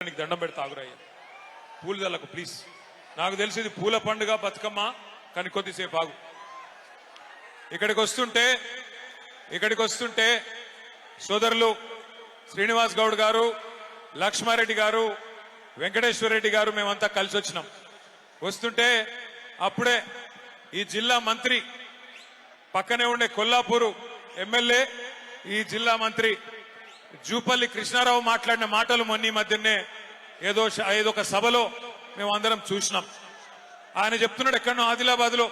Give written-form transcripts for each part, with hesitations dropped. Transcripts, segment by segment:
నీకు దండం పెడతా ఆగురయ్య పూలు చల్లకు ప్లీజ్ నాకు తెలిసి ఇది పూల పండుగ బతుకమ్మ కానీ కొద్దిసేపు ఆగు ఇక్కడికి వస్తుంటే సోదరులు శ్రీనివాస్ గౌడ్ గారు లక్ష్మారెడ్డి గారు వెంకటేశ్వర రెడ్డి గారు మేమంతా కలిసి వచ్చినాం వస్తుంటే అప్పుడే ఈ జిల్లా మంత్రి పక్కనే ఉండే కొల్లాపూరు ఎమ్మెల్యే ఈ జిల్లా మంత్రి జూపల్లి కృష్ణారావు మాట్లాడిన మాటలు మొన్న మధ్యనే ఏదో ఒక సభలో మేము అందరం చూసినాం ఆయన చెప్తున్నాడు ఎక్కడో ఆదిలాబాద్ లో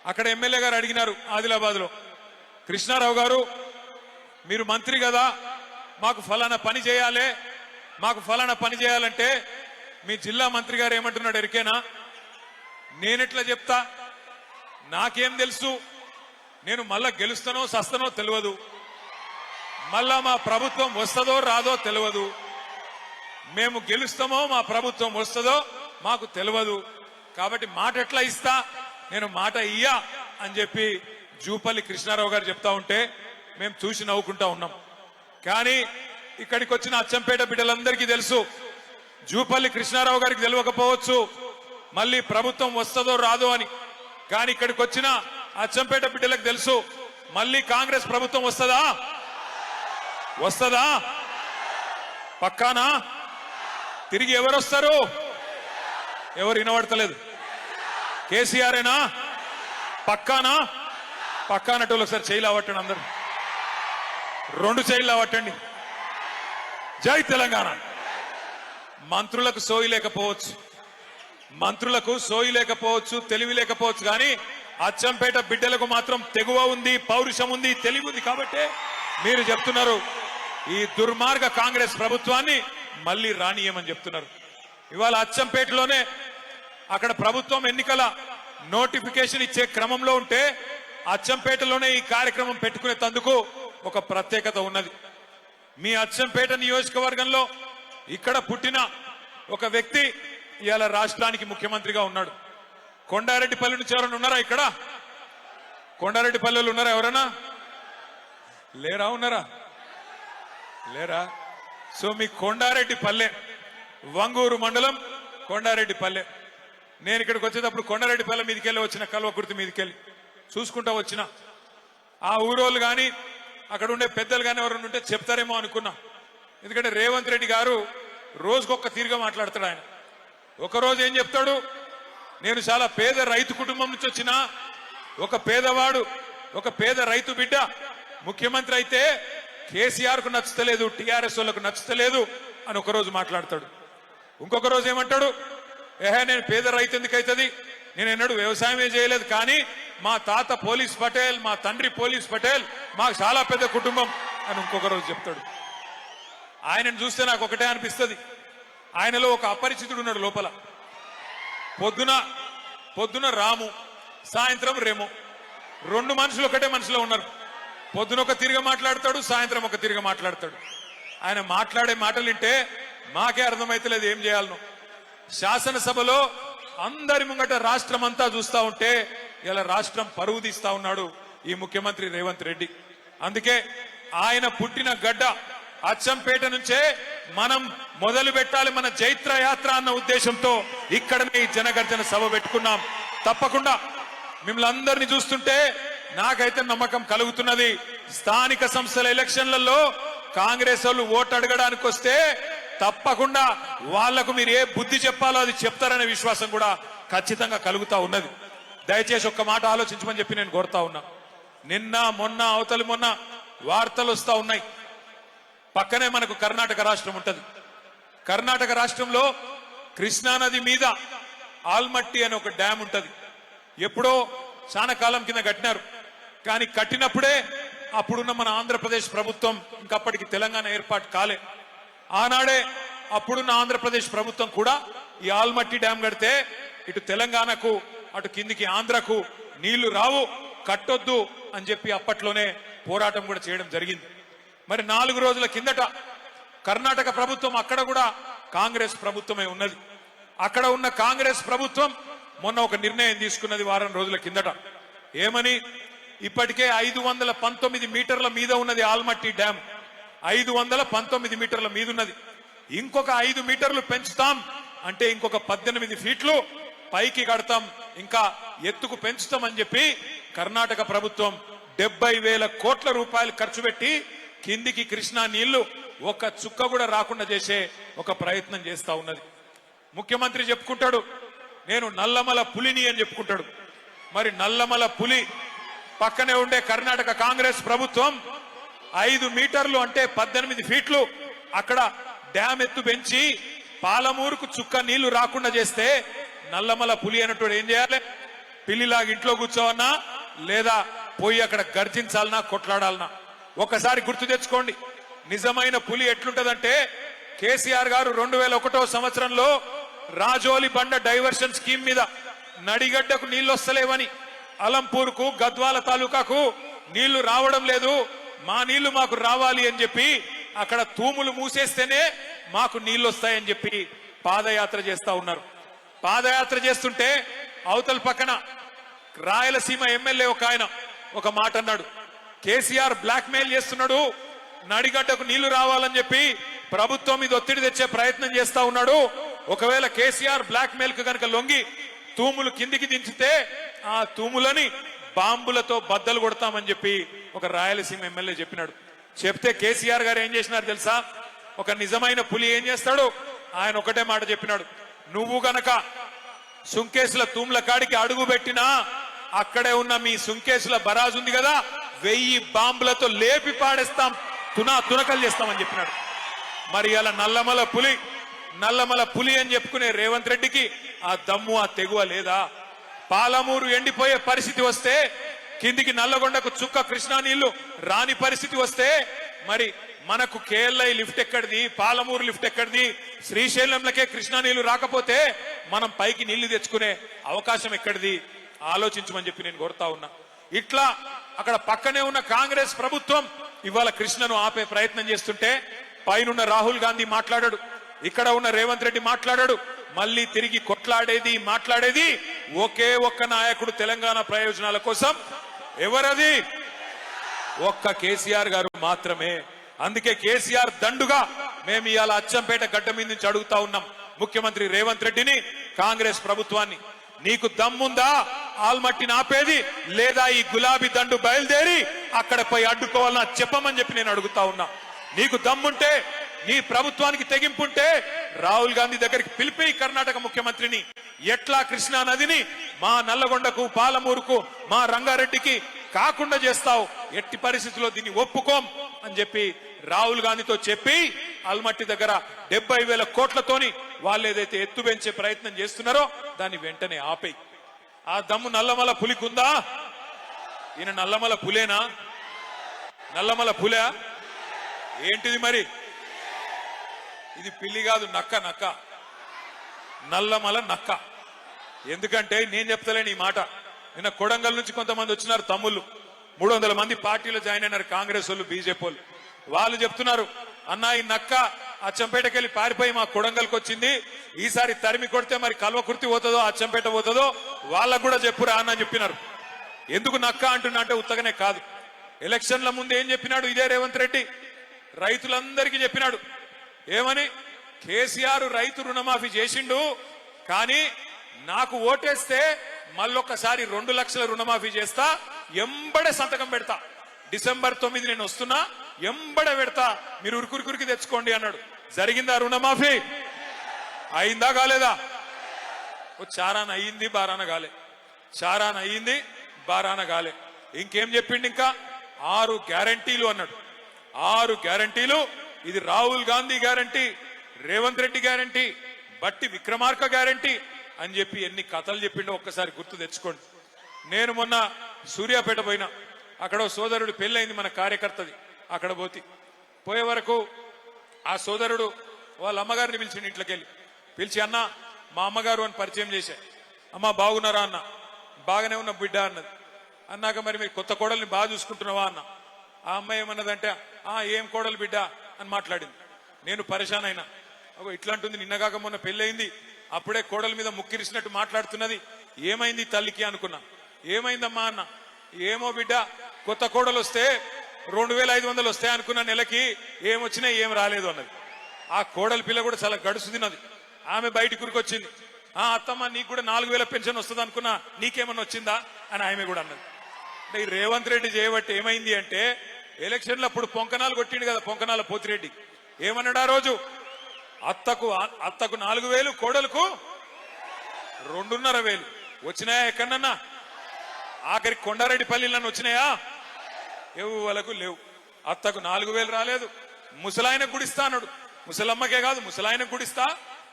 అక్కడ ఎమ్మెల్యే గారు అడిగినారు ఆదిలాబాద్ లో కృష్ణారావు గారు మీరు మంత్రి కదా మాకు ఫలానా పని చేయాలంటే మీ జిల్లా మంత్రి గారు ఏమంటున్నాడు ఎరికేనా నేనెట్లా చెప్తా నాకేం తెలుసు నేను మళ్ళా గెలుస్తానో సస్తానో తెలియదు మళ్ళా మా ప్రభుత్వం వస్తుందో రాదో తెలియదు మేము గెలుస్తామో మా ప్రభుత్వం వస్తుందో మాకు తెలియదు కాబట్టి మాట ఎట్లా ఇస్తా నేను మాట ఇయ్యా అని చెప్పి జూపల్లి కృష్ణారావు గారు చెప్తా ఉంటే మేము చూసి నవ్వుకుంటా ఉన్నాం కానీ ఇక్కడికి వచ్చిన అచ్చంపేట బిడ్డలందరికీ తెలుసు జూపల్లి కృష్ణారావు గారికి తెలియకపోవచ్చు మళ్ళీ ప్రభుత్వం వస్తుందో రాదో అని కానీ ఇక్కడికి వచ్చిన అచ్చంపేట బిడ్డలకు తెలుసు మళ్ళీ కాంగ్రెస్ ప్రభుత్వం వస్తుందా పక్కానా తిరిగి ఎవరు వస్తారు ఎవరు వినబడతలేదు కేసీఆర్ఏనా పక్కానటోళ్ళు ఒకసారి చేయిలు అవ్వట్టండి అందరు 2 చేయిలు అవ్వట్టండి జై తెలంగాణ మంత్రులకు సోయి లేకపోవచ్చు తెలివి లేకపోవచ్చు కానీ అచ్చంపేట బిడ్డలకు మాత్రం తెగువ ఉంది పౌరుషం ఉంది తెలివి ఉంది కాబట్టి మీరు చెప్తున్నారు ఈ దుర్మార్గ కాంగ్రెస్ ప్రభుత్వాన్ని మళ్ళీ రానియమని చెప్తున్నారు ఇవాళ అచ్చంపేటలోనే అక్కడ ప్రభుత్వం ఎన్నికల నోటిఫికేషన్ ఇచ్చే క్రమంలో ఉంటే అచ్చంపేటలోనే ఈ కార్యక్రమం పెట్టుకునే తందుకు ఒక ప్రత్యేకత ఉన్నది మీ అచ్చంపేట నియోజకవర్గంలో ఇక్కడ పుట్టిన ఒక వ్యక్తి ఇవాళ రాష్ట్రానికి ముఖ్యమంత్రిగా ఉన్నాడు కొండారెడ్డిపల్లి నుంచి ఎవరైనా ఉన్నారా ఇక్కడ కొండారెడ్డిపల్లెలు ఉన్నారా ఎవరైనా లేరా సో మీ కొండారెడ్డిపల్లె వంగూరు మండలం కొండారెడ్డిపల్లె నేను ఇక్కడికి వచ్చేటప్పుడు కొండారెడ్డిపల్లె మీదకెళ్ళి వచ్చిన కల్వకుర్తి మీదకెళ్ళి చూసుకుంటా వచ్చిన ఆ ఊరోళ్ళు కానీ అక్కడ ఉండే పెద్దలు కానీ ఎవరైనా ఉంటే చెప్తారేమో అనుకున్నా ఎందుకంటే రేవంత్ రెడ్డి గారు రోజుకొక తీరుగా మాట్లాడతాడు ఆయన ఒకరోజు ఏం చెప్తాడు నేను చాలా పేద రైతు కుటుంబం నుంచి వచ్చిన ఒక పేద రైతు బిడ్డ ముఖ్యమంత్రి అయితే కేసీఆర్ కు నచ్చుతలేదు టీఆర్ఎస్ వాళ్ళకు నచ్చుతలేదు అని ఒకరోజు మాట్లాడతాడు ఇంకొక రోజు ఏమంటాడు నేను పేద రైతు ఎందుకు అవుతుంది నేను ఎన్నడూ వ్యవసాయమే చేయలేదు కానీ మా తాత పోలీస్ పటేల్ మా తండ్రి పోలీస్ పటేల్ మాకు చాలా పెద్ద కుటుంబం అని ఇంకొక రోజు చెప్తాడు ఆయనను చూస్తే నాకు ఒకటే అనిపిస్తుంది ఆయనలో ఒక అపరిచితుడు ఉన్నాడు లోపల పొద్దున రాము సాయంత్రం రేము 2 మనుషులు ఒకటే మనిషిలో ఉన్నారు పొద్దున ఒక తిరిగి మాట్లాడతాడు సాయంత్రం ఒక తిరిగి మాట్లాడతాడు ఆయన మాట్లాడే మాటలు వింటే మాకే అర్థమైతలేదు ఏం చేయాలనో శాసనసభలో అందరి ముంగట రాష్ట్రం అంతా చూస్తా ఉంటే ఇలా రాష్ట్రం పరువు తీస్తా ఉన్నాడు ఈ ముఖ్యమంత్రి రేవంత్ రెడ్డి అందుకే ఆయన పుట్టిన గడ్డ అచ్చంపేట నుంచే మనం మొదలు పెట్టాలి మన జైత్ర యాత్ర అన్న ఉద్దేశంతో ఇక్కడనే ఈ జనగర్జన సభ పెట్టుకున్నాం తప్పకుండా మిమ్మల్ని అందరినీ చూస్తుంటే నాకైతే నమ్మకం కలుగుతున్నది స్థానిక సంస్థల ఎలక్షన్లలో కాంగ్రెస్ వాళ్ళు ఓటు అడగడానికి వస్తే తప్పకుండా వాళ్లకు మీరు ఏ బుద్ధి చెప్పాలో అది చెప్తారనే విశ్వాసం కూడా ఖచ్చితంగా కలుగుతా ఉన్నది దయచేసి ఒక్క మాట ఆలోచించమని చెప్పి నేను కోరుతా ఉన్నా నిన్న మొన్న అవతలి మొన్న వార్తలు వస్తా ఉన్నాయి పక్కనే మనకు కర్ణాటక రాష్ట్రం ఉంటది కర్ణాటక రాష్ట్రంలో కృష్ణానది మీద ఆల్మట్టి అనే ఒక డ్యామ్ ఉంటది ఎప్పుడో చాలా కాలం కింద కట్టినారు కానీ కట్టినప్పుడే అప్పుడున్న మన ఆంధ్రప్రదేశ్ ప్రభుత్వం ఇంకప్పటికి తెలంగాణ ఏర్పాటు కాలే ఆనాడే అప్పుడున్న ఆంధ్రప్రదేశ్ ప్రభుత్వం కూడా ఈ ఆల్మట్టి డ్యామ్ కడితే ఇటు తెలంగాణకు అటు కిందికి ఆంధ్రకు నీళ్లు రావు కట్టొద్దు అని చెప్పి అప్పట్లోనే పోరాటం కూడా చేయడం జరిగింది మరి 4 రోజుల కిందట కర్ణాటక ప్రభుత్వం అక్కడ కూడా కాంగ్రెస్ ప్రభుత్వమే ఉన్నది అక్కడ ఉన్న కాంగ్రెస్ ప్రభుత్వం మొన్న ఒక నిర్ణయం తీసుకున్నది వారం రోజుల కిందట ఏమని ఇప్పటికే 519 మీటర్ల మీద ఉన్నది ఆల్మట్టి డ్యామ్ 519 మీటర్ల మీద ఉన్నది ఇంకొక 5 మీటర్లు పెంచుతాం అంటే ఇంకొక 18 ఫీట్లు పైకి కడతాం, ఇంకా ఎత్తుకు పెంచుతామని చెప్పి కర్ణాటక ప్రభుత్వం 70,000 కోట్ల రూపాయలు ఖర్చు పెట్టి కిందికి కృష్ణా నీళ్లు ఒక్క చుక్క కూడా రాకుండా చేసే ఒక ప్రయత్నం చేస్తా ఉన్నది. ముఖ్యమంత్రి చెప్పుకుంటాడు నేను నల్లమల పులిని అని చెప్పుకుంటాడు. మరి నల్లమల పులి పక్కనే ఉండే కర్ణాటక కాంగ్రెస్ ప్రభుత్వం 5 మీటర్లు అంటే 18 ఫీట్లు అక్కడ డ్యామ్ ఎత్తు పెంచి పాలమూరుకు చుక్క నీళ్లు రాకుండా చేస్తే నల్లమల పులి అన్నట్టు ఏం చేయాలి? పిల్లిలాగా ఇంట్లో కూర్చోవన్నా లేదా పోయి అక్కడ గర్జించాలనా కొట్లాడాలనా? ఒకసారి గుర్తు తెచ్చుకోండి, నిజమైన పులి ఎట్లుంటదంటే కేసీఆర్ గారు 2001వ సంవత్సరంలో రాజోలి బండ డైవర్షన్ స్కీమ్ మీద నడిగడ్డకు నీళ్లు వస్తలేవని, అలంపూర్కు గద్వాల తాలూకాకు నీళ్లు రావడం లేదు, మా నీళ్లు మాకు రావాలి అని చెప్పి అక్కడ తూములు మూసేస్తేనే మాకు నీళ్లు వస్తాయని చెప్పి పాదయాత్ర చేస్తా ఉన్నారు. పాదయాత్ర చేస్తుంటే అవతల పక్కన రాయలసీమ ఎమ్మెల్యే ఒక ఆయన ఒక మాట అన్నాడు, కేసీఆర్ బ్లాక్ మెయిల్ చేస్తున్నాడు, నడిగడ్డకు నీళ్లు రావాలని చెప్పి ప్రభుత్వం మీద ఒత్తిడి తెచ్చే ప్రయత్నం చేస్తా ఉన్నాడు, ఒకవేళ కేసీఆర్ బ్లాక్ మెయిల్ కు గనక లొంగి తూములు కిందికి దించితే ఆ తూములని బాంబులతో బద్దలు కొడతామని చెప్పి ఒక రాయలసీమ ఎమ్మెల్యే చెప్పినాడు. చెప్తే కేసీఆర్ గారు ఏం చేసినారు తెలుసా? ఒక నిజమైన పులి ఏం చేస్తాడు? ఆయన ఒకటే మాట చెప్పినాడు, నువ్వు గనక సుంకేసుల తూముల కాడికి అడుగు పెట్టినా అక్కడే ఉన్న మీ సుంకేసుల బరాజు ఉంది కదా 1000 బాంబులతో లేపి పాడేస్తాం, తునకలు చేస్తామని చెప్పినాడు. మరి అలా నల్లమల పులి అని చెప్పుకునే రేవంత్ రెడ్డికి ఆ దమ్ము ఆ తెగువ లేదా? పాలమూరు ఎండిపోయే పరిస్థితి వస్తే, కిందికి నల్లగొండకు చుక్క కృష్ణా నీళ్లు రాని పరిస్థితి వస్తే మరి మనకు కేఎల్ఐ లిఫ్ట్ ఎక్కడిది, పాలమూరు లిఫ్ట్ ఎక్కడిది, శ్రీశైలంలకే కృష్ణా నీళ్లు రాకపోతే మనం పైకి నీళ్లు తెచ్చుకునే అవకాశం ఎక్కడిది? ఆలోచించమని చెప్పి నేను కోరుతా ఉన్నా. ఇట్లా అక్కడ పక్కనే ఉన్న కాంగ్రెస్ ప్రభుత్వం ఇవాళ కృష్ణను ఆపే ప్రయత్నం చేస్తుంటే పైనున్న రాహుల్ గాంధీ మాట్లాడాడు, ఇక్కడ ఉన్న రేవంత్ రెడ్డి మాట్లాడాడు, మళ్ళీ తిరిగి కొట్లాడేది మాట్లాడేది ఒకే ఒక్క నాయకుడు తెలంగాణ ప్రయోజనాల కోసం. ఎవరది? ఒక్క కేసీఆర్ గారు మాత్రమే. అందుకే కేసీఆర్ దండుగా మేము ఇవాళ అచ్చంపేట గడ్డ మీద నుంచి అడుగుతా ఉన్నాం ముఖ్యమంత్రి రేవంత్ రెడ్డిని, కాంగ్రెస్ ప్రభుత్వాన్ని, నీకు దమ్ముందా ఆల్మట్టిని ఆపేది, లేదా ఈ గులాబీ దండు బయలుదేరి అక్కడ పోయి అడ్డుకోవాలన్నా చెప్పమని చెప్పి నేను అడుగుతా ఉన్నా. నీకు దమ్ముంటే, నీ ప్రభుత్వానికి తెగింపుంటే రాహుల్ గాంధీ దగ్గరికి పిలిపి కర్ణాటక ముఖ్యమంత్రిని, ఎట్లా కృష్ణా నదిని మా నల్లగొండకు పాలమూరుకు మా రంగారెడ్డికి కాకుండా చేస్తావు, ఎట్టి పరిస్థితుల్లో దీన్ని ఒప్పుకోం అని చెప్పి రాహుల్ గాంధీతో చెప్పి ఆల్మట్టి దగ్గర 70,000 కోట్లతోని వాళ్ళు ఏదైతే ఎత్తు పెంచే ప్రయత్నం చేస్తున్నారో దాన్ని వెంటనే ఆపేయి. ఆ దమ్ము నల్లమల పులికుందా? ఈయన నల్లమల పులేనా? నల్లమల పులే ఏంటిది మరి? ఇది పిల్లి కాదు, నక్క. నల్లమల నక్క. ఎందుకంటే నేను చెప్తలేను ఈ మాట, నిన్న కొడంగల్ నుంచి కొంతమంది వచ్చినారు తమ్ముళ్ళు, 300 మంది పార్టీలో జాయిన్ అయినారు, కాంగ్రెస్ వాళ్ళు బీజేపీ వాళ్ళు. వాళ్ళు చెప్తున్నారు, అన్నా ఈ నక్క అచ్చంపేటకెళ్ళి పారిపోయి మా కొడంగల్కి వచ్చింది, ఈసారి తరిమి కొడితే మరి కల్వకుర్తి పోతుందో అచ్చంపేట పోతుందో వాళ్ళకు కూడా చెప్పురా అని చెప్పినారు. ఎందుకు నక్క అంటున్నా అంటే ఉత్తగానే కాదు, ఎలక్షన్ల ముందు ఏం చెప్పినాడు ఇదే రేవంత్ రెడ్డి? రైతులందరికీ చెప్పినాడు ఏమని? కేసీఆర్ రైతు రుణమాఫీ చేసిండు, కానీ నాకు ఓటేస్తే మళ్ళొక్కసారి 2 లక్షల రుణమాఫీ చేస్తా, ఎంబడే సంతకం పెడతా, డిసెంబర్ 9 నేను వస్తున్నా, ఎంబడే పెడతా, మీరు ఉరుకురికి తెచ్చుకోండి అన్నాడు. జరిగిందా రుణమాఫీ? అయిందా కాలేదా? చారాన అయ్యింది, బారాన కాలే. చారాన అయ్యింది, బారాన కాలే. ఇంకేం చెప్పిండు? ఇంకా 6 గ్యారంటీలు అన్నాడు. 6 గ్యారంటీలు. ఇది రాహుల్ గాంధీ గ్యారంటీ, రేవంత్ రెడ్డి గ్యారంటీ, బట్టి విక్రమార్క గ్యారంటీ అని చెప్పి ఎన్ని కథలు చెప్పిండో ఒక్కసారి గుర్తు తెచ్చుకోండి. నేను మొన్న సూర్యాపేట పోయినా, అక్కడ సోదరుడు పెళ్ళైంది మన కార్యకర్తది, అక్కడ పోయే వరకు ఆ సోదరుడు వాళ్ళ అమ్మగారిని పిలిచిండు, ఇంట్లోకి వెళ్ళి పిలిచి, అన్న మా అమ్మగారు అని పరిచయం చేశా. అమ్మ బాగున్నారా అన్న. బాగానే ఉన్న బిడ్డ అన్నది. అన్నాక మరి మీరు కొత్త కోడల్ని బాగా చూసుకుంటున్నావా అన్న. ఆ అమ్మాయి ఏమన్నదంటే ఏం కోడలు బిడ్డ అని మాట్లాడింది. నేను పరేషాన్ అయినా, ఇట్లాంటుంది, నిన్నగాక మొన్న పెళ్ళయింది, అప్పుడే కోడల మీద ముక్కిరిసినట్టు మాట్లాడుతున్నది, ఏమైంది తల్లికి అనుకున్నా. ఏమైందమ్మా అన్న. ఏమో బిడ్డ, కొత్త కోడలు వస్తే 2,500 వస్తాయి అనుకున్న నెలకి, ఏమొచ్చినా ఏం రాలేదు అన్నది. ఆ కోడలి పిల్ల కూడా చాలా గడుసు తిన్నది. ఆమె బయటికి కురికొచ్చింది. అత్తమ్మ నీకు కూడా 4000 పెన్షన్ వస్తుంది అనుకున్నా, నీకేమన్నా వచ్చిందా అని ఆమె కూడా అన్నది. అంటే ఈ రేవంత్ రెడ్డి చేయబట్టి ఏమైంది అంటే, ఎలక్షన్లు అప్పుడు పొంకనాలు కొట్టిండు కదా, పొంకనాల పోతిరెడ్డి ఏమన్నాడు ఆ రోజు, అత్తకు 4000, కోడలకు 2.5 వచ్చినాయా ఎక్కడన్నా? ఆఖరి కొండారెడ్డిపల్లిలో వచ్చినాయా? వాళ్ళకు లేవు. అత్తకు 4000 రాలేదు. ముసలాయనకు గుడిస్తా అన్నాడు. ముసలమ్మకే కాదు, ముసలాయనకు గుడిస్తా.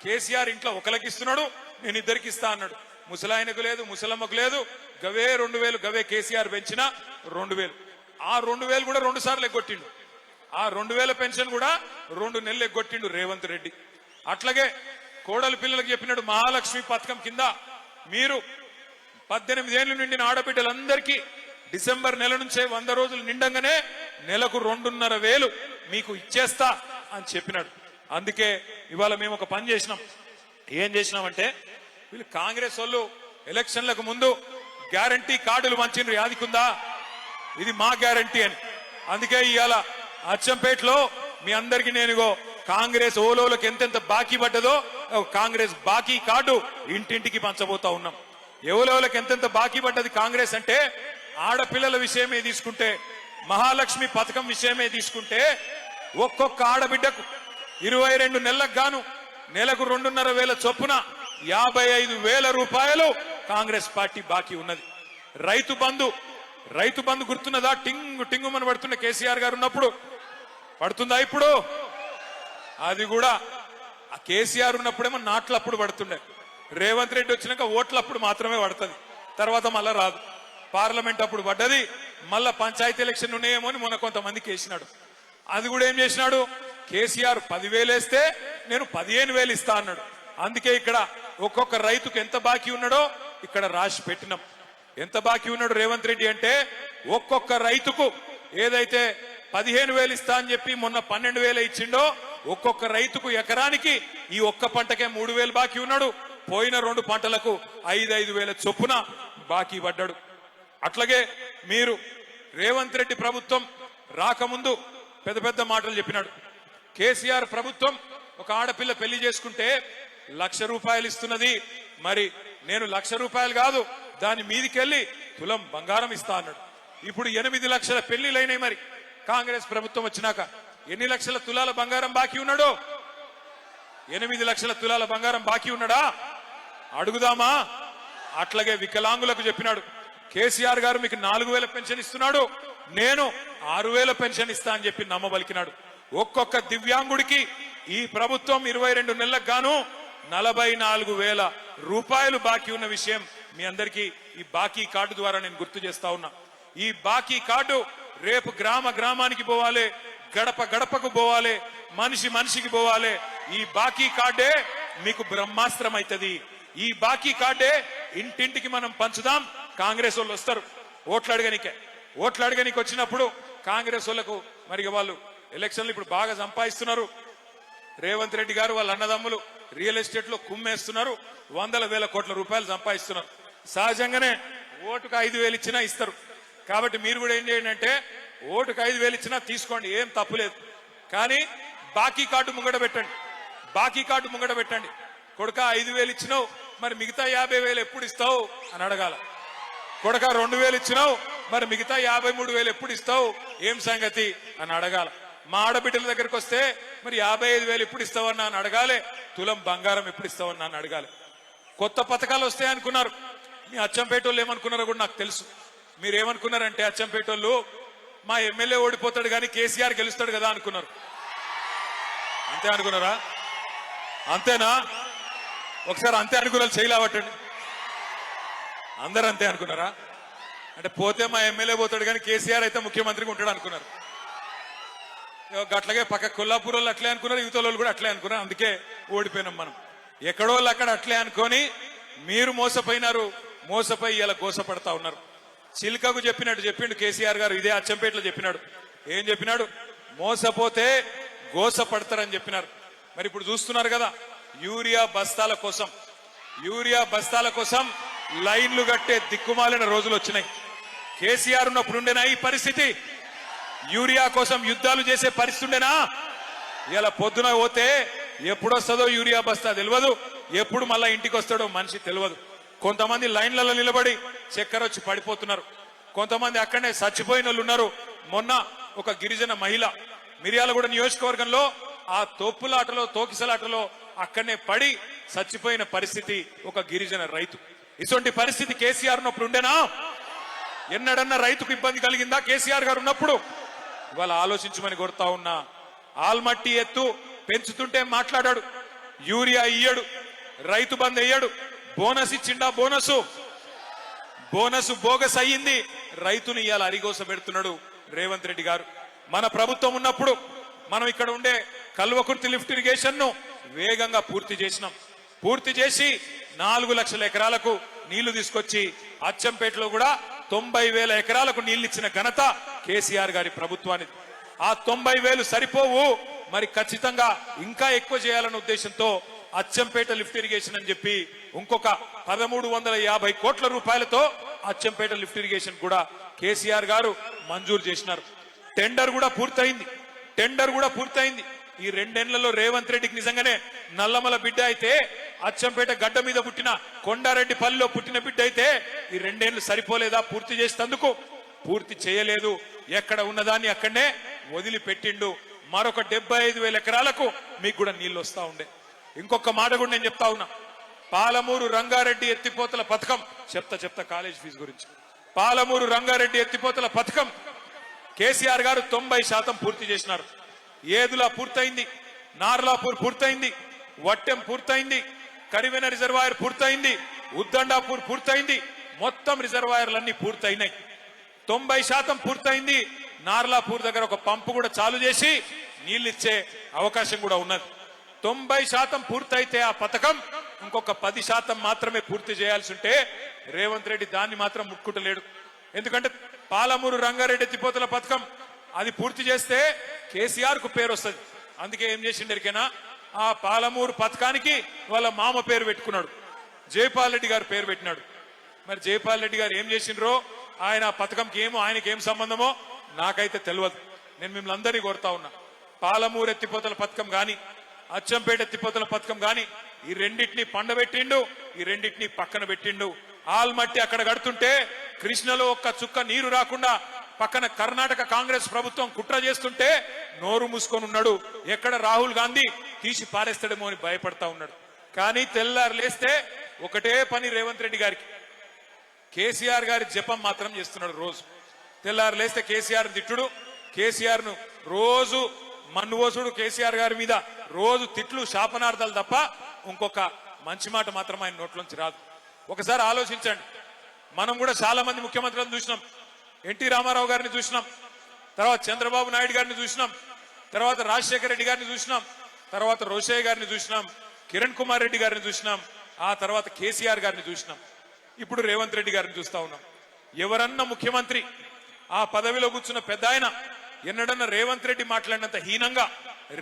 కేసీఆర్ ఇంట్లో ఒకరికి ఇస్తున్నాడు, నేను ఇద్దరికి ఇస్తా అన్నాడు. ముసలాయనకు లేదు, ముసలమ్మకు లేదు. గవే 2000, గవే కేసీఆర్ పెంచిన 2000. ఆ 2000 కూడా 2 సార్లు ఎగ్గొట్టిండు. ఆ 2000 పెన్షన్ కూడా 2 నెలలు ఎగ్గొట్టిండు రేవంత్ రెడ్డి. అట్లాగే కోడలి పిల్లలకు చెప్పినాడు, మహాలక్ష్మి పథకం కింద మీరు 18 ఏళ్లు నిండిన ఆడబిడ్డలందరికీ డిసెంబర్ నెల నుంచే 100 రోజులు నిండంగానే నెలకు 2.5 మీకు ఇచ్చేస్తా అని చెప్పినాడు. అందుకే ఇవాళ మేము ఒక పని చేసినాం. ఏం చేసినామంటే, వీళ్ళు కాంగ్రెస్ వాళ్ళు ఎలక్షన్లకు ముందు గ్యారంటీ కార్డులు మంచిని యాదికుందా, ఇది మా గ్యారంటీ అని. అందుకే ఇవాళ అచ్చంపేటలో మీ అందరికీ నేను కాంగ్రెస్ ఓలోలకు ఎంతెంత బాకీ పడ్డదో కాంగ్రెస్ బాకీ కార్డు ఇంటింటికి పంచబోతా ఉన్నాం. ఎవలోలకు ఎంతెంత బాకీ పడ్డది కాంగ్రెస్ అంటే, ఆడపిల్లల విషయమే తీసుకుంటే, మహాలక్ష్మి పథకం విషయమే తీసుకుంటే, ఒక్కొక్క ఆడబిడ్డకు 22 నెలలకు గాను నెలకు 2.5 చొప్పున 55,000 రూపాయలు కాంగ్రెస్ పార్టీ బాకీ ఉన్నది. రైతు బంధు గుర్తున్నదా? టింగు టింగుమని పడుతున్న కేసీఆర్ గారు ఉన్నప్పుడు పడుతుందా? ఇప్పుడు అది కూడా కేసీఆర్ ఉన్నప్పుడేమో నాట్లప్పుడు పడుతుండే. రేవంత్ రెడ్డి వచ్చినాక ఓట్లప్పుడు మాత్రమే పడుతుంది, తర్వాత మళ్ళా రాదు. పార్లమెంట్ అప్పుడు పడ్డది, మళ్ళా పంచాయతీ ఎలక్షన్ ఉన్నాయేమో అని మొన్న కొంతమందికి వేసినాడు. అది కూడా ఏం చేసినాడు, కేసీఆర్ 10,000 వేస్తే నేను 15,000 ఇస్తా అన్నాడు. అందుకే ఇక్కడ ఒక్కొక్క రైతుకు ఎంత బాకీ ఉన్నాడో ఇక్కడ రాసి పెట్టినాం. ఎంత బాకీ ఉన్నాడు రేవంత్ రెడ్డి అంటే, ఒక్కొక్క రైతుకు ఏదైతే 15,000 ఇస్తా అని చెప్పి మొన్న 12,000 ఇచ్చిండో, ఒక్కొక్క రైతుకు ఎకరానికి ఈ ఒక్క పంటకే 3,000 బాకీ ఉన్నాడు. పోయిన 2 పంటలకు 5,000 చొప్పున బాకీ పడ్డాడు. అట్లాగే మీరు రేవంత్ రెడ్డి ప్రభుత్వం రాకముందు పెద్ద పెద్ద మాటలు చెప్పినాడు. కేసీఆర్ ప్రభుత్వం ఒక ఆడపిల్ల పెళ్లి చేసుకుంటే 1,00,000 రూపాయలు ఇస్తున్నది, మరి నేను 1,00,000 రూపాయలు కాదు దాని మీదికెళ్లి తులం బంగారం ఇస్తా అన్నాడు. ఇప్పుడు 8 లక్షల పెళ్లిలైనాయి. మరి కాంగ్రెస్ ప్రభుత్వం వచ్చినాక ఎన్ని లక్షల తులాల బంగారం బాకీ ఉన్నాడు? 8 లక్షల తులాల బంగారం బాకీ ఉన్నాడా? అడుగుదామా? అట్లాగే వికలాంగులకు చెప్పినాడు, కేసీఆర్ గారు మీకు 4,000 పెన్షన్ ఇస్తున్నాడు, నేను 6,000 పెన్షన్ ఇస్తా అని చెప్పి నమ్మబలికినాడు. ఒక్కొక్క దివ్యాంగుడికి ఈ ప్రభుత్వం 22 నెలలకు గాను 44,000 రూపాయలు బాకీ ఉన్న విషయం మీ అందరికీ ఈ బాకీ కార్డు ద్వారా నేను గుర్తు చేస్తా ఉన్నా. ఈ బాకీ కార్డు రేపు గ్రామానికి పోవాలి, గడప గడపకు పోవాలి, మనిషికి పోవాలి. ఈ బాకీ కార్డే మీకు బ్రహ్మాస్త్రం అవుతుంది. ఈ బాకీ కార్డే ఇంటింటికి మనం పంచుదాం. కాంగ్రెస్ వాళ్ళు వస్తారు ఓట్లు అడగనికి వచ్చినప్పుడు కాంగ్రెస్ వాళ్ళకు మరి వాళ్ళు ఎలక్షన్లు ఇప్పుడు బాగా సంపాదిస్తున్నారు. రేవంత్ రెడ్డి గారు వాళ్ళ అన్నదమ్ములు రియల్ ఎస్టేట్ లో కుమ్మేస్తున్నారు, 100,000 కోట్ల రూపాయలు సంపాదిస్తున్నారు. సహజంగానే ఓటుకు 5,000 ఇచ్చినా ఇస్తారు. కాబట్టి మీరు కూడా ఏం చేయండి అంటే, ఓటుకు 5,000 ఇచ్చినా తీసుకోండి, ఏం తప్పులేదు. కానీ బాకీ కార్డు ముంగడ పెట్టండి. కొడుక 5,000 ఇచ్చినావు, మరి మిగతా 50,000 ఎప్పుడు ఇస్తావు అని అడగాల. కొడుక 2,000 ఇచ్చినావు, మరి మిగతా 53,000 ఎప్పుడు ఇస్తావు, ఏం సంగతి అని అడగాల. మా ఆడబిడ్డల దగ్గరకు వస్తే మరి 55,000 ఎప్పుడు ఇస్తావన్నా అని అడగాలి. తులం బంగారం ఎప్పుడు ఇస్తావన్నా అని అడగాలి. కొత్త పథకాలు వస్తాయనుకున్నారు. మీ అచ్చంపేట వాళ్ళు ఏమనుకున్నారో కూడా నాకు తెలుసు. మీరేమనుకున్నారంటే, అచ్చంపేట వాళ్ళు మా ఎమ్మెల్యే ఓడిపోతాడు కానీ కేసీఆర్ గెలుస్తాడు కదా అనుకున్నారు. అంతే అనుకున్నారా? అంతేనా? ఒకసారి అంతే అనుకున్నారు, చేయలేవటండి. అందరూ అంతే అనుకున్నారా? అంటే పోతే మా ఎమ్మెల్యే పోతాడు కానీ కేసీఆర్ అయితే ముఖ్యమంత్రిగా ఉంటాడు అనుకున్నారు. అట్లాగే పక్క కొల్లాపూర్ వాళ్ళు అట్లే అనుకున్నారు, యువతల వాళ్ళు కూడా అట్లే అనుకున్నారు. అందుకే ఓడిపోయినాం మనం. ఎక్కడో వాళ్ళు అక్కడ అట్లే అనుకొని మీరు మోసపోయి ఇలా గోసపడతా ఉన్నారు. చిలుకకు చెప్పిండు కేసీఆర్ గారు, ఇదే అచ్చంపేటలో చెప్పినాడు. ఏం చెప్పినాడు? మోసపోతే గోసపడతారని చెప్పినారు. మరి ఇప్పుడు చూస్తున్నారు కదా, యూరియా బస్తాల కోసం లైన్లు కట్టే దిక్కుమాలిన రోజులు వచ్చినాయి. కేసీఆర్ ఉన్నప్పుడు ఉండేనా ఈ పరిస్థితి? యూరియా కోసం యుద్ధాలు చేసే పరిస్థితి ఉండేనా? ఇలా పొద్దున పోతే ఎప్పుడు వస్తుందో యూరియా బస్తా తెలియదు, ఎప్పుడు మళ్ళా ఇంటికి వస్తాడో మనిషి తెలియదు. కొంతమంది లైన్లలో నిలబడి చక్కెర వచ్చి పడిపోతున్నారు, కొంతమంది అక్కడనే చచ్చిపోయిన వాళ్ళు ఉన్నారు. మొన్న ఒక గిరిజన మహిళ మిర్యాలగూడ నియోజకవర్గంలో ఆ తోపులాటలో తోకిసలాటలో అక్కడనే పడి చచ్చిపోయిన పరిస్థితి ఒక గిరిజన రైతు. ఇటువంటి పరిస్థితి కేసీఆర్ ఉన్నప్పుడు ఉండేనా? ఎన్నడన్నా రైతుకు ఇబ్బంది కలిగిందా కేసీఆర్ గారు ఉన్నప్పుడు? ఇవాళ ఆలోచించమని కోరుతా ఉన్నా. ఆల్మట్టి ఎత్తు పెంచుతుంటే మాట్లాడాడు, యూరియా ఇయ్యడు, రైతు బంద్ అయ్యాడు, బోనస్ ఇచ్చిండా? బోనస్ బోగస్ అయ్యింది, రైతుని ఇవాళ అరిగోస పెడుతున్నాడు రేవంత్ రెడ్డి గారు. మన ప్రభుత్వం ఉన్నప్పుడు మనం ఇక్కడ ఉండే కల్వకుర్తి లిఫ్ట్ ఇరిగేషన్ ను వేగంగా పూర్తి చేసినాం. పూర్తి చేసి 4 లక్షల ఎకరాలకు నీళ్లు తీసుకొచ్చి అచ్చంపేటలో కూడా 90,000 ఎకరాలకు నీళ్లు ఇచ్చిన ఘనత కేసీఆర్ గారి ప్రభుత్వానికి. ఆ 90,000 సరిపోవు, మరి ఖచ్చితంగా ఇంకా ఎక్కువ చేయాలన్న ఉద్దేశంతో అచ్చంపేట లిఫ్ట్ ఇరిగేషన్ అని చెప్పి ఇంకొక 1350 కోట్ల రూపాయలతో అచ్చంపేట లిఫ్ట్ ఇరిగేషన్ కూడా కేసీఆర్ గారు మంజూరు చేసినారు. టెండర్ కూడా పూర్తయింది. ఈ 2 ఏళ్లలో రేవంత్ రెడ్డికి నిజంగానే నల్లమల బిడ్డ అయితే, అచ్చంపేట గడ్డ మీద పుట్టిన కొండారెడ్డి పల్లిలో పుట్టిన బిడ్డ అయితే ఈ 2 ఏళ్లు సరిపోలేదా పూర్తి చేసేందుకు? పూర్తి చేయలేదు. ఎక్కడ ఉన్నదాన్ని అక్కడనే వదిలిపెట్టిండు. మరొక 75,000 ఎకరాలకు మీకు కూడా నీళ్లు వస్తా ఉండే. ఇంకొక మాట కూడా నేను చెప్తా ఉన్నా. పాలమూరు రంగారెడ్డి ఎత్తిపోతల పథకం చెప్తా కాలేజ్ ఫీజు గురించి. పాలమూరు రంగారెడ్డి ఎత్తిపోతల పథకం కేసీఆర్ గారు 90% పూర్తి చేసినారు. ఏదులా పూర్తయింది, నార్లాపూర్ పూర్తయింది, వట్టెం పూర్తయింది, కరివెన రిజర్వాయర్ పూర్తయింది, ఉద్దండాపూర్ పూర్తయింది. మొత్తం రిజర్వాయర్లన్నీ పూర్తయినాయి. 90% పూర్తయింది. నార్లాపూర్ దగ్గర ఒక పంపు కూడా చాలు చేసి నీళ్ళిచ్చే అవకాశం కూడా ఉన్నది. 90% పూర్తయితే ఆ పథకం ఇంకొక 10% మాత్రమే పూర్తి చేయాల్సి ఉంటే రేవంత్ రెడ్డి దాన్ని మాత్రం ముట్టుకుంటలేడు. ఎందుకంటే పాలమూరు రంగారెడ్డి ఎత్తిపోతల పథకం అది పూర్తి చేస్తే కేసీఆర్ కు పేరు వస్తుంది. అందుకే ఏం చేసిండరికైనా ఆ పాలమూరు పథకానికి వాళ్ళ మామ పేరు పెట్టుకున్నాడు, జైపాల్ రెడ్డి గారు పేరు పెట్టినాడు. మరి జైపాల్ రెడ్డి గారు ఏం చేసిండ్రో, ఆయన పథకంకి ఆయనకేం సంబంధమో నాకైతే తెలియదు. నేను మిమ్మల్ని అందరినీ కోరుతా ఉన్నా, పాలమూరు ఎత్తిపోతల పథకం గాని అచ్చంపేట ఎత్తిపోతల పథకం గాని ఈ రెండింటినీ పండబెట్టిండు, ఈ రెండింటినీ పక్కన పెట్టిండు. ఆల్మట్టి అక్కడ కడుతుంటే కృష్ణలో ఒక్క చుక్క నీరు రాకుండా పక్కన కర్ణాటక కాంగ్రెస్ ప్రభుత్వం కుట్ర చేస్తుంటే నోరు మూసుకొని ఉన్నాడు. ఎక్కడ రాహుల్ గాంధీ తీసి పారేస్తాడేమో అని భయపడతా ఉన్నాడు. కానీ తెల్లారు లేస్తే ఒకటే పని రేవంత్ రెడ్డి గారికి, కేసీఆర్ గారి జపం మాత్రం చేస్తున్నాడు. రోజు తెల్లారు లేస్తే కేసీఆర్ తిట్టుడు, కేసీఆర్ ను రోజు మన్నువోసుడు, కేసీఆర్ గారి మీద రోజు తిట్లు శాపనార్థాలు తప్ప ఇంకొక మంచి మాట మాత్రం ఆయన నోట్లోంచి రాదు. ఒకసారి ఆలోచించండి. మనం కూడా చాలా మంది ముఖ్యమంత్రులను చూసినాం. ఎన్టీ రామారావు గారిని చూసినాం, తర్వాత చంద్రబాబు నాయుడు గారిని చూసినాం, తర్వాత రాజశేఖర రెడ్డి గారిని చూసినాం, తర్వాత రోషయ్య గారిని చూసినాం, కిరణ్ కుమార్ రెడ్డి గారిని చూసినాం, ఆ తర్వాత కేసీఆర్ గారిని చూసినాం, ఇప్పుడు రేవంత్ రెడ్డి గారిని చూస్తా ఉన్నాం. ఎవరన్నా ముఖ్యమంత్రి ఆ పదవిలో కూర్చున్న పెద్ద ఆయన ఎన్నడన్నా రేవంత్ రెడ్డి మాట్లాడినంత హీనంగా,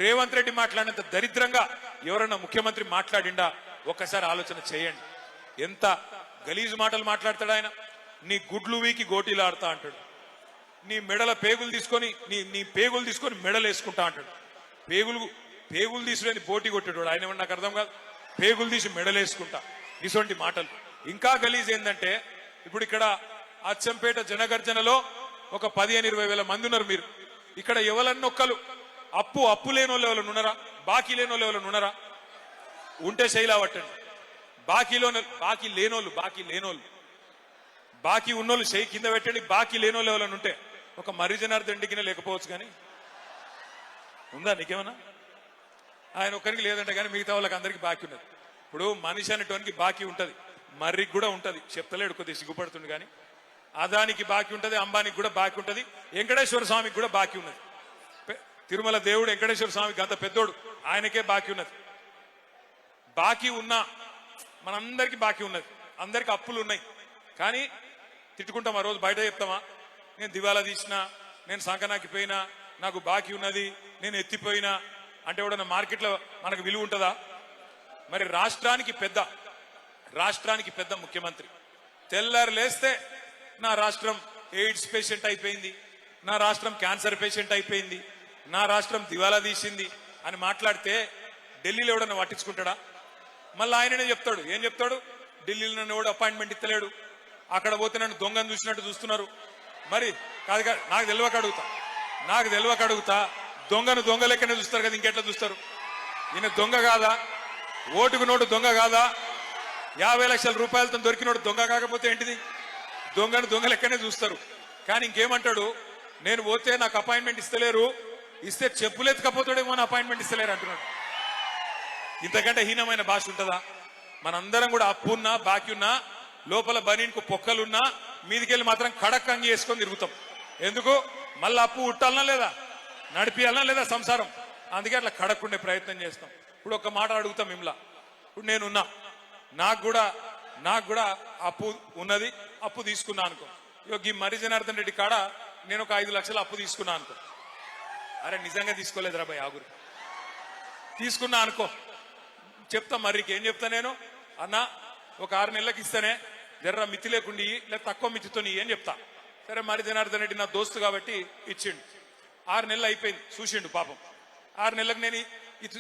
రేవంత్ రెడ్డి మాట్లాడినంత దరిద్రంగా ఎవరన్నా ముఖ్యమంత్రి మాట్లాడిండా? ఒక్కసారి ఆలోచన చేయండి. ఎంత గలీజు మాటలు మాట్లాడతాడు ఆయన. నీ గుడ్లు వీకి గోటీలు ఆడతా అంటాడు, నీ మెడల పేగులు తీసుకొని నీ పేగులు తీసుకొని మెడలు వేసుకుంటా అంటాడు. పేగులు తీసుకుని పోటీ కొట్టాడు ఆయన. ఏమన్నా నాకు అర్థం కాదు, పేగులు తీసి మెడలు వేసుకుంటా, ఇటువంటి మాటలు. ఇంకా గలీజ్ ఏంటంటే, ఇప్పుడు ఇక్కడ అచ్చంపేట జనగర్జనలో ఒక 15-20 మంది ఉన్నారు. మీరు ఇక్కడ ఎవరన్నొక్కలు అప్పు లేని వాళ్ళు ఎవరు ఉన్నారా? బాకీ లేని వాళ్ళు ఎవరు ఉన్నారా? ఉంటే శైలా పట్టండి. బాకీ లేనోళ్ళు బాకీ ఉన్నోళ్ళు చేయి కింద పెట్టండి. బాకీ లేనోళ్ళు ఎవరైనా ఉంటే ఒక మర్రి జనార్దన్ రెడ్డికి లేకపోవచ్చు, కానీ ఉందా నీకేమన్నా? ఆయన ఒక్కరికి లేదంటే కానీ మిగతా వాళ్ళకి అందరికీ బాకీ ఉన్నది. ఇప్పుడు మనిషి అనేటోనికి బాకీ ఉంటది, మర్రికి కూడా ఉంటది. చెప్తలేడు, కొద్దిగా సిగ్గుపడుతుంది. కానీ అదానికి బాకీ ఉంటది, అంబానికి కూడా బాకీ ఉంటది, వెంకటేశ్వర స్వామికి కూడా బాకీ ఉన్నది. తిరుమల దేవుడు వెంకటేశ్వర స్వామికి అంత పెద్దోడు, ఆయనకే బాకీ ఉన్నది. బాకీ ఉన్నా మనందరికీ బాకీ ఉన్నది, అందరికి అప్పులు ఉన్నాయి. కానీ తిట్టుకుంటాం, ఆ రోజు బయట చెప్తామా, నేను దివాలా తీసినా, నేను సంకనాకి పోయినా, నాకు బాకీ ఉన్నది, నేను ఎత్తిపోయినా అంటే ఎవడన్నా మార్కెట్లో మనకు విలువ ఉంటుందా? మరి రాష్ట్రానికి పెద్ద ముఖ్యమంత్రి తెల్లారు లేస్తే నా రాష్ట్రం ఎయిడ్స్ పేషెంట్ అయిపోయింది, నా రాష్ట్రం క్యాన్సర్ పేషెంట్ అయిపోయింది, నా రాష్ట్రం దివాలా తీసింది, అని మాట్లాడితే ఢిల్లీలో ఎవడన్నా పట్టించుకుంటాడా? మళ్ళీ ఆయననే చెప్తాడు, ఏం చెప్తాడు? ఢిల్లీలో నన్ను ఎవడు అపాయింట్మెంట్ ఇస్తలేడు, అక్కడ పోతే నన్ను దొంగను చూసినట్టు చూస్తున్నారు. మరి కాదు కాదు, నాకు తెలియక అడుగుతా, దొంగను దొంగ లెక్కనే చూస్తారు కదా, ఇంకెట్లా చూస్తారు? ఈయన దొంగ కాదా? ఓటుకు నోటు దొంగ కాదా? 50 లక్షల రూపాయలతో దొరికినోడు దొంగ కాకపోతే ఏంటిది? దొంగను దొంగ లెక్కనే చూస్తారు. కానీ ఇంకేమంటాడు, నేను పోతే నాకు అపాయింట్మెంట్ ఇస్తలేరు, ఇస్తే చెప్పులెత్తకపోతాడేమో అని అపాయింట్మెంట్ ఇస్తలేరు అంటున్నాడు. ఇంతకంటే హీనమైన భాష ఉంటుందా? మనందరం కూడా అప్పున్నా బాకీ ఉన్నా లోపల బనీన్కు పొక్కలున్నా మీదికెళ్ళి మాత్రం కడక్ అంగి వేసుకొని తిరుగుతాం. ఎందుకు? మళ్ళీ అప్పు ఉట్టాలనా లేదా, నడిపియాలనా లేదా సంసారం? అందుకే అట్లా కడక్కుండే ప్రయత్నం చేస్తాం. ఇప్పుడు ఒక మాట అడుగుతాం మిమ్మల్ని, ఇప్పుడు నేనున్నా, నాకు కూడా అప్పు ఉన్నది, అప్పు తీసుకున్నా అనుకో. ఈ మరి జనార్దన్ రెడ్డి కాడ నేను ఒక 5 లక్షలు అప్పు తీసుకున్నా అనుకో. అరే నిజంగా తీసుకోలేదురా భయ్, ఆగురు, తీసుకున్నా అనుకో. చెప్తా మర్రికి ఏం చెప్తా నేను, అన్నా ఒక 6 నెలలకు ఇస్తేనే జర్ర మితి లేకుండా లేదా తక్కువ మితితో అని చెప్తా. సరే మరి జనార్దన్ రెడ్డి నా దోస్తు కాబట్టి ఇచ్చిండు. 6 నెలలు అయిపోయింది, చూసిండు పాపం. 6 నెలలకు నేను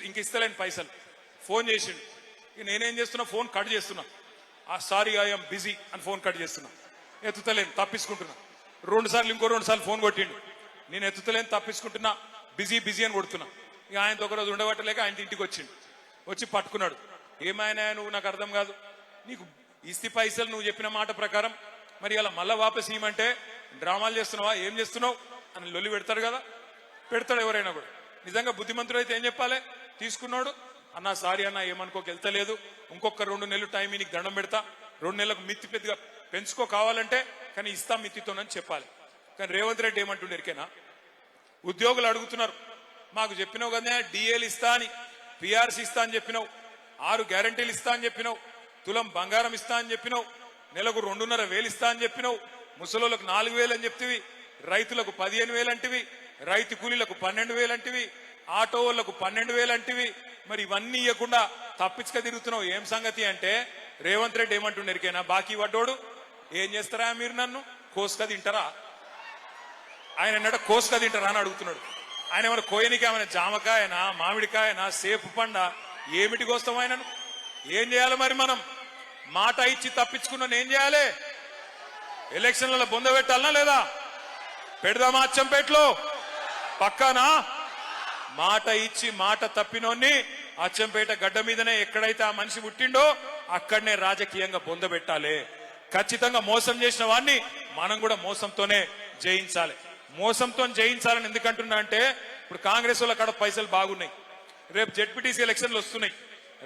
ఇంక ఇస్తలేను పైసలు. ఫోన్ చేసిండు, ఇక నేనేం చేస్తున్నా, ఫోన్ కట్ చేస్తున్నా. సారీ ఐఎమ్ బిజీ అని ఫోన్ కట్ చేస్తున్నా, ఎత్తుతలేను, తప్పించుకుంటున్నా. 2 సార్లు ఇంకో 2 సార్లు ఫోన్ కొట్టిండు, నేను ఎత్తుతలేను, తప్పించుకుంటున్నా, బిజీ అని కొడుతున్నా. ఇక ఆయనతో ఒక రోజు ఉండబట్టలేక ఆయన ఇంటికి వచ్చిండు. వచ్చి పట్టుకున్నాడు, ఏమైనా నువ్వు, నాకు అర్థం కాదు, నీకు ఇస్తి పైసలు నువ్వు చెప్పిన మాట ప్రకారం మరి అలా మళ్ళా వాపస్ ఇవ్వమంటే డ్రామాలు చేస్తున్నావా, ఏం చేస్తున్నావు అని లొల్లి పెడతాడు కదా, పెడతాడు ఎవరైనా కూడా. నిజంగా బుద్ధిమంతుడు అయితే ఏం చెప్పాలి? తీసుకున్నాడు, అన్నా సారీ అన్నా ఏమనుకోక వెళ్తలేదు, ఇంకొక 2 నెలలు టైం నీకు దండం పెడతా, 2 నెలలకు మిత్తి పెద్దగా పెంచుకో కావాలంటే, కానీ ఇస్తా మిత్తితోనని చెప్పాలి. కానీ రేవంత్ రెడ్డి ఏమంటుండే ఎరికేనా? ఉద్యోగులు అడుగుతున్నారు, మాకు చెప్పినావు కదా డిఏలు ఇస్తా అని, పిఆర్సీ ఇస్తా అని చెప్పినావు, 6 గ్యారంటీలు ఇస్తా అని చెప్పినావు, తులం బంగారం ఇస్తా అని చెప్పినావు, నెలకు 2.5 ఇస్తా అని చెప్పినావు, ముసలోళ్ళకు 4,000 అని చెప్తివి, రైతులకు 15,000 అంటివి, రైతు కూలీలకు 12,000 అంటివి, ఆటో వాళ్లకు 12,000 అంటివి. మరి ఇవన్నీ ఇవ్వకుండా తప్పించుక తిరుగుతున్నావు, ఏం సంగతి అంటే రేవంత్ రెడ్డి ఏమంటుండే ఎరికేనా? బాకీ పడ్డోడు, ఏం చేస్తారా మీరు, నన్ను కోసుక తింటారా? ఆయన అన్నాడు కోసుక తింటారా అని అడుగుతున్నాడు. ఆయన ఏమైనా కోయనికి ఏమైనా జామకాయనా, మామిడికాయనా, సేపు పండ, ఏమిటి కోస్తాం ఆయనను? ఏం చేయాలి మరి? మనం మాట ఇచ్చి తప్పించుకున్నాను, ఏం చేయాలి? ఎలక్షన్లలో బొంద పెట్టాలనా లేదా? పెడదామా అచ్చంపేటలో? పక్కానా? మాట ఇచ్చి మాట తప్పినోన్ని అచ్చంపేట గడ్డ మీదనే ఎక్కడైతే ఆ మనిషి పుట్టిండో అక్కడనే రాజకీయంగా బొంద పెట్టాలి. ఖచ్చితంగా మోసం చేసిన వాడిని మనం కూడా మోసంతోనే జయించాలి. మోసంతో జయించాలని ఎందుకంటున్నా అంటే, ఇప్పుడు కాంగ్రెస్ వాళ్ళ కాడ పైసలు బాగున్నాయి, రేపు జెడ్పీటీసీ ఎలక్షన్లు వస్తున్నాయి,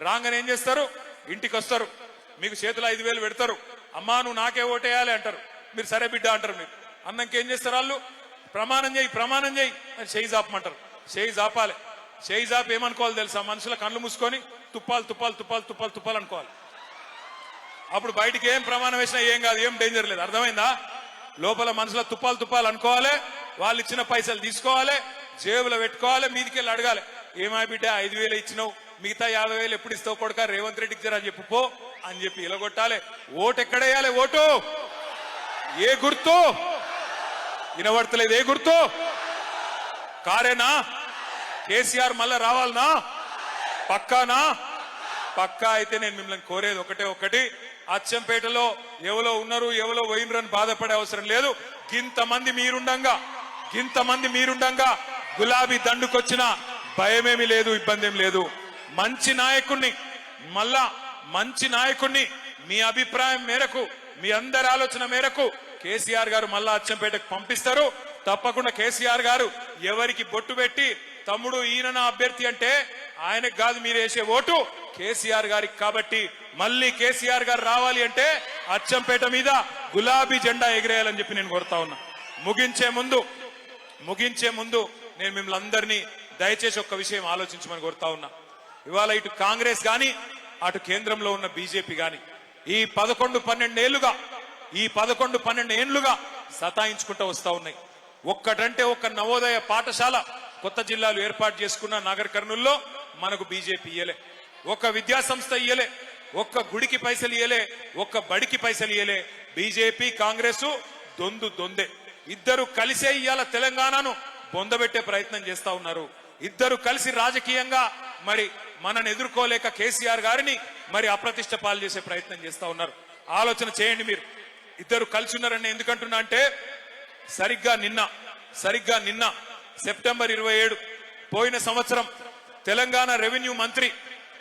రాగానే ఏం చేస్తారు? ఇంటికి వస్తారు, మీకు చేతులు 5,000 పెడతారు, అమ్మా నువ్వు నాకే ఓటేయాలి అంటారు. మీరు సరే బిడ్డ అంటారు. మీరు అన్నంక ఏం చేస్తారు? వాళ్ళు ప్రమాణం చేయి అని చేయి జాపమంటారు. చేయి జాపాలి. చేయి జాపి ఏమనుకోవాలి తెలుసా? మనుషుల కళ్ళు మూసుకొని తుప్పాలు అనుకోవాలి. అప్పుడు బయటికి ఏం ప్రమాణం వేసినా ఏం కాదు, ఏం డేంజర్ లేదు. అర్థమైందా? లోపల మనుషుల తుప్పాలు అనుకోవాలి, వాళ్ళు ఇచ్చిన పైసలు తీసుకోవాలి, జేబులో పెట్టుకోవాలి, మీదికెళ్ళి అడగాలి, ఏమా బిడ్డ 5,000 ఇచ్చినావు, మిగతా 50,000 ఎప్పుడు ఇస్తావు కొడుక, రేవంత్ రెడ్డికి జరా చెప్పు పో అని చెప్పి ఇలగొట్టాలి. ఓటు ఎక్కడేయాలి? ఓటు ఏ గుర్తు వినబడతలేదు? ఏ గుర్తు? కారేనా? కేసీఆర్ మళ్ళా రావాలనా? పక్కానా? పక్కా అయితే నేను మిమ్మల్ని కోరేది ఒకటి, అచ్చంపేటలో ఎవరో ఉన్నారు ఎవరో పోయినరని బాధపడే అవసరం లేదు. గింతమంది మీరుండంగా గులాబీ దండుకొచ్చిన భయమేమి లేదు, ఇబ్బంది ఏమి లేదు. మంచి నాయకుణ్ణి మీ అభిప్రాయం మేరకు, మీ అందరి ఆలోచన మేరకు కేసీఆర్ గారు మళ్ళా అచ్చంపేటకు పంపిస్తారు. తప్పకుండా కేసీఆర్ గారు ఎవరికి బొట్టు పెట్టి తమ్ముడు ఈయన నా అభ్యర్థి అంటే ఆయనకు కాదు మీరు వేసే ఓటు కేసీఆర్ గారికి. కాబట్టి మళ్ళీ కేసీఆర్ గారు రావాలి అంటే అచ్చంపేట మీద గులాబీ జెండా ఎగిరేయాలని చెప్పి నేను కోరుతా ఉన్నా. ముగించే ముందు నేను మిమ్మల్ని అందరినీ దయచేసి ఒక్క విషయం ఆలోచించమని కోరుతా ఉన్నా. ఇవాళ ఇటు కాంగ్రెస్ గాని అటు కేంద్రంలో ఉన్న బీజేపీ గాని ఈ 11-12 ఏళ్లుగా సతాయించుకుంటూ వస్తా ఉన్నాయి. ఒక్కటంటే ఒక్క నవోదయ పాఠశాల కొత్త జిల్లాలు ఏర్పాటు చేసుకున్న నాగర్ కర్నూల్లో మనకు బీజేపీ ఇయ్యలే, ఒక్క విద్యా సంస్థ ఇయ్యలే, ఒక్క గుడికి పైసలు ఇయ్యలే, ఒక్క బడికి పైసలు ఇయ్యలే. బీజేపీ కాంగ్రెస్ దొందే, ఇద్దరు కలిసే ఇయ్యాల తెలంగాణను బొందబెట్టే ప్రయత్నం చేస్తా ఉన్నారు. ఇద్దరు కలిసి రాజకీయంగా మరి మనని ఎదుర్కోలేక కేసీఆర్ గారిని మరి అప్రతిష్ట పాలు చేసే ప్రయత్నం చేస్తా ఉన్నారు. ఆలోచన చేయండి మీరు. ఇద్దరు కలిసి ఉన్నారని ఎందుకంటున్నా అంటే సరిగ్గా నిన్న సెప్టెంబర్ 27 పోయిన సంవత్సరం తెలంగాణ రెవెన్యూ మంత్రి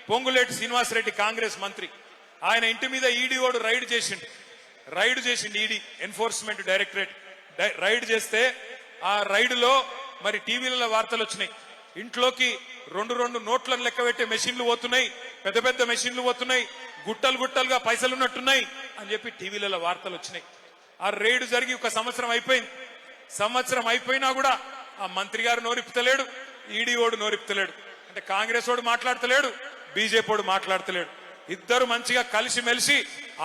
పొంగులేటి శ్రీనివాసరెడ్డి కాంగ్రెస్ మంత్రి ఆయన ఇంటి మీద ఈడీఓడు రైడ్ చేసిండు ఈడీ ఎన్ఫోర్స్మెంట్ డైరెక్టరేట్ రైడ్ చేస్తే ఆ రైడ్లో మరి టీవీలలో వార్తలు వచ్చినాయి. ఇంట్లోకి రెండు నోట్లను లెక్క పెట్టే మెషిన్లు పోతున్నాయి, పెద్ద పెద్ద మెషిన్లు పోతున్నాయి, గుట్టలుగా పైసలు ఉన్నట్టున్నాయి అని చెప్పి టీవీలలో వార్తలు వచ్చినాయి. ఆ రైడ్ జరిగి ఒక సంవత్సరం అయిపోయింది. సంవత్సరం అయిపోయినా కూడా ఆ మంత్రి గారు నోరిపుతలేడు, ఈడీఓడు నోరిపుతలేడు. అంటే కాంగ్రెస్ వాడు మాట్లాడతలేడు, బీజేపీ వాడు మాట్లాడతలేడు. ఇద్దరు మంచిగా కలిసిమెలిసి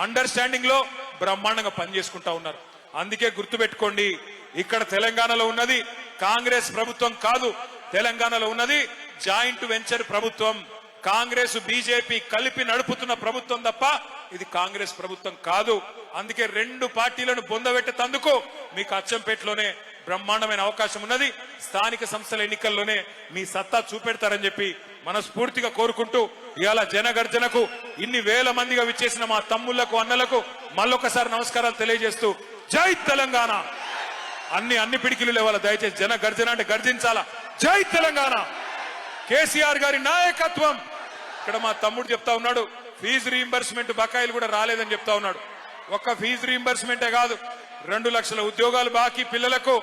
అండర్స్టాండింగ్ లో బ్రహ్మాండంగా పనిచేసుకుంటా ఉన్నారు. అందుకే గుర్తుపెట్టుకోండి, ఇక్కడ తెలంగాణలో ఉన్నది కాంగ్రెస్ ప్రభుత్వం కాదు, తెలంగాణలో ఉన్నది జాయింట్ వెంచర్ ప్రభుత్వం. కాంగ్రెస్ బీజేపీ కలిపి నడుపుతున్న ప్రభుత్వం తప్ప ఇది కాంగ్రెస్ ప్రభుత్వం కాదు. అందుకే రెండు పార్టీలను బొందబెట్టేందుకు మీకు అచ్చంపేటలోనే బ్రహ్మాండమైన అవకాశం ఉన్నది. స్థానిక సంస్థల ఎన్నికల్లోనే మీ సత్తా చూపెడతారని చెప్పి మనస్ఫూర్తిగా కోరుకుంటూ ఇవాళ జనగర్జనకు ఇన్ని వేల మందిగా విచ్చేసిన మా తమ్ముళ్లకు అన్నలకు మళ్ళొకసారి నమస్కారాలు తెలియజేస్తూ జై తెలంగాణ. అన్ని పిడికిలు లేవాల. దయచేసి జన గర్జన అంటే గర్జించాలా. జై తెలంగాణ. కేసీఆర్ గారి నాయకత్వం. ఇక్కడ మా తమ్ముడు చెప్తా ఉన్నాడు ఫీజు రీయింబర్స్మెంట్ బకాయిలు కూడా రాలేదని చెప్తా ఉన్నాడు. ఒక్క ఫీజు రీయింబర్స్మెంటే కాదు, 2 లక్షల ఉద్యోగాలు బాకీ పిల్లలకు,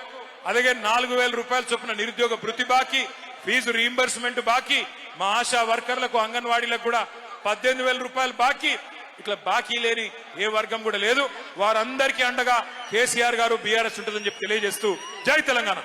అలాగే 4,000 రూపాయల చొప్పున నిరుద్యోగ భృతి బాకీ, ఫీజు రీయింబర్స్మెంట్ బాకీ, మా ఆశా వర్కర్లకు అంగన్వాడీలకు కూడా 18,000 రూపాయలు బాకీ. ఇట్లా బాకీ లేని ఏ వర్గం కూడా లేదు. వారందరికీ అండగా కేసీఆర్ గారు బీఆర్ఎస్ ఉంటుందని చెప్పి తెలియజేస్తూ జై తెలంగాణ.